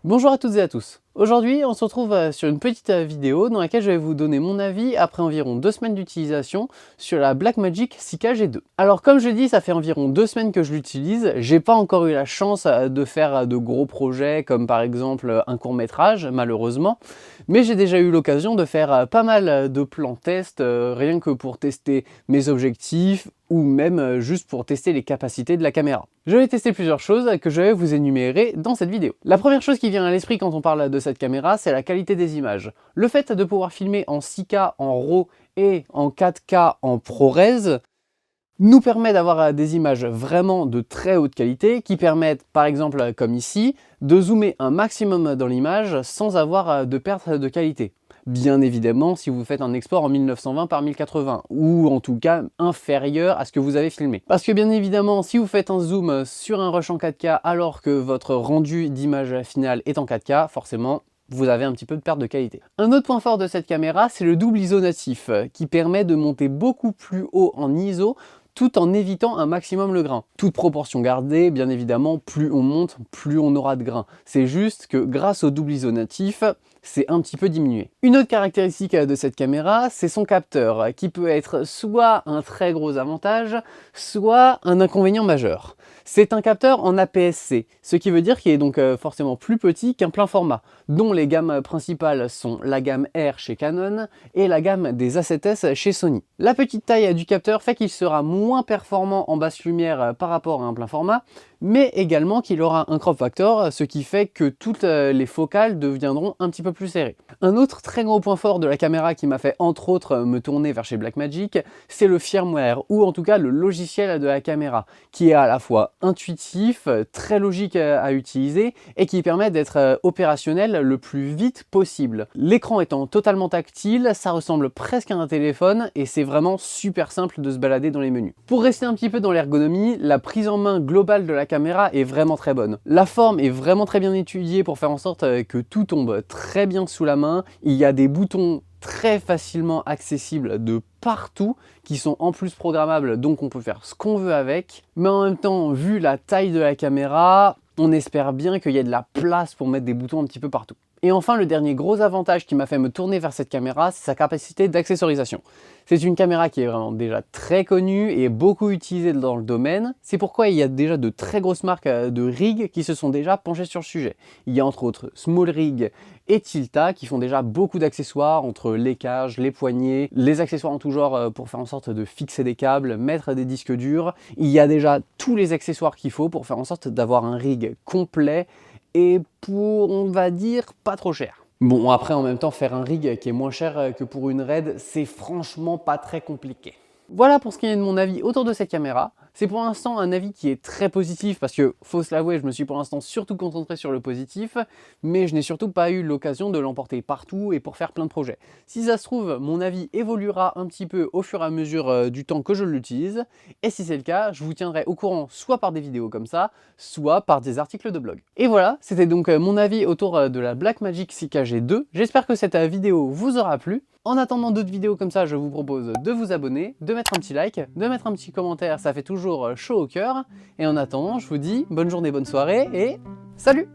Bonjour à toutes et à tous. Aujourd'hui, on se retrouve sur une petite vidéo dans laquelle je vais vous donner mon avis après environ 2 semaines d'utilisation sur la Blackmagic 6K G2. Alors comme je dis, ça fait environ 2 semaines que je l'utilise. J'ai pas encore eu la chance de faire de gros projets comme par exemple un court-métrage, malheureusement. Mais j'ai déjà eu l'occasion de faire pas mal de plans tests, rien que pour tester mes objectifs ou même juste pour tester les capacités de la caméra. Je vais tester plusieurs choses que je vais vous énumérer dans cette vidéo. La première chose qui vient à l'esprit quand on parle de cette caméra, c'est la qualité des images. Le fait de pouvoir filmer en 6K en RAW et en 4K en ProRes nous permet d'avoir des images vraiment de très haute qualité qui permettent, par exemple comme ici, de zoomer un maximum dans l'image sans avoir de perte de qualité. Bien évidemment si vous faites un export en 1920 par 1080 ou en tout cas inférieur à ce que vous avez filmé. Parce que bien évidemment si vous faites un zoom sur un rush en 4K alors que votre rendu d'image finale est en 4K, forcément vous avez un petit peu de perte de qualité. Un autre point fort de cette caméra, c'est le double ISO natif qui permet de monter beaucoup plus haut en ISO tout en évitant un maximum le grain. Toute proportion gardée, bien évidemment, plus on monte, plus on aura de grain. C'est juste que grâce au double ISO natif, c'est un petit peu diminué. Une autre caractéristique de cette caméra, c'est son capteur, qui peut être soit un très gros avantage, soit un inconvénient majeur. C'est un capteur en APS-C, ce qui veut dire qu'il est donc forcément plus petit qu'un plein format, dont les gammes principales sont la gamme R chez Canon et la gamme des A7S chez Sony. La petite taille du capteur fait qu'il sera moins performant en basse lumière par rapport à un plein format, mais également qu'il aura un crop factor, ce qui fait que toutes les focales deviendront un petit peu plus serrées. Un autre très gros point fort de la caméra qui m'a fait entre autres me tourner vers chez Blackmagic, c'est le firmware, ou en tout cas le logiciel de la caméra, qui est à la fois intuitif, très logique à utiliser, et qui permet d'être opérationnel le plus vite possible. L'écran étant totalement tactile, ça ressemble presque à un téléphone, et c'est vraiment super simple de se balader dans les menus. Pour rester un petit peu dans l'ergonomie, la prise en main globale de la caméra est vraiment très bonne. La forme est vraiment très bien étudiée pour faire en sorte que tout tombe très bien sous la main. Il y a des boutons très facilement accessibles de partout qui sont en plus programmables, donc on peut faire ce qu'on veut avec. Mais en même temps, vu la taille de la caméra, on espère bien qu'il y ait de la place pour mettre des boutons un petit peu partout. Et enfin, le dernier gros avantage qui m'a fait me tourner vers cette caméra, c'est sa capacité d'accessorisation. C'est une caméra qui est vraiment déjà très connue et beaucoup utilisée dans le domaine. C'est pourquoi il y a déjà de très grosses marques de rig qui se sont déjà penchées sur le sujet. Il y a entre autres Small Rig et Tilta qui font déjà beaucoup d'accessoires entre les cages, les poignées, les accessoires en tout genre pour faire en sorte de fixer des câbles, mettre des disques durs. Il y a déjà tous les accessoires qu'il faut pour faire en sorte d'avoir un rig complet et pour, on va dire, pas trop cher. Bon, après, en même temps, faire un rig qui est moins cher que pour une RED, c'est franchement pas très compliqué. Voilà pour ce qui est de mon avis autour de cette caméra. C'est pour l'instant un avis qui est très positif parce que, faut se l'avouer, je me suis pour l'instant surtout concentré sur le positif, mais je n'ai surtout pas eu l'occasion de l'emporter partout et pour faire plein de projets. Si ça se trouve, mon avis évoluera un petit peu au fur et à mesure du temps que je l'utilise, et si c'est le cas, je vous tiendrai au courant soit par des vidéos comme ça, soit par des articles de blog. Et voilà, c'était donc mon avis autour de la Blackmagic 6K G2. J'espère que cette vidéo vous aura plu. En attendant d'autres vidéos comme ça, je vous propose de vous abonner, de mettre un petit like, de mettre un petit commentaire, ça fait toujours chaud au cœur. Et en attendant, je vous dis bonne journée, bonne soirée et salut!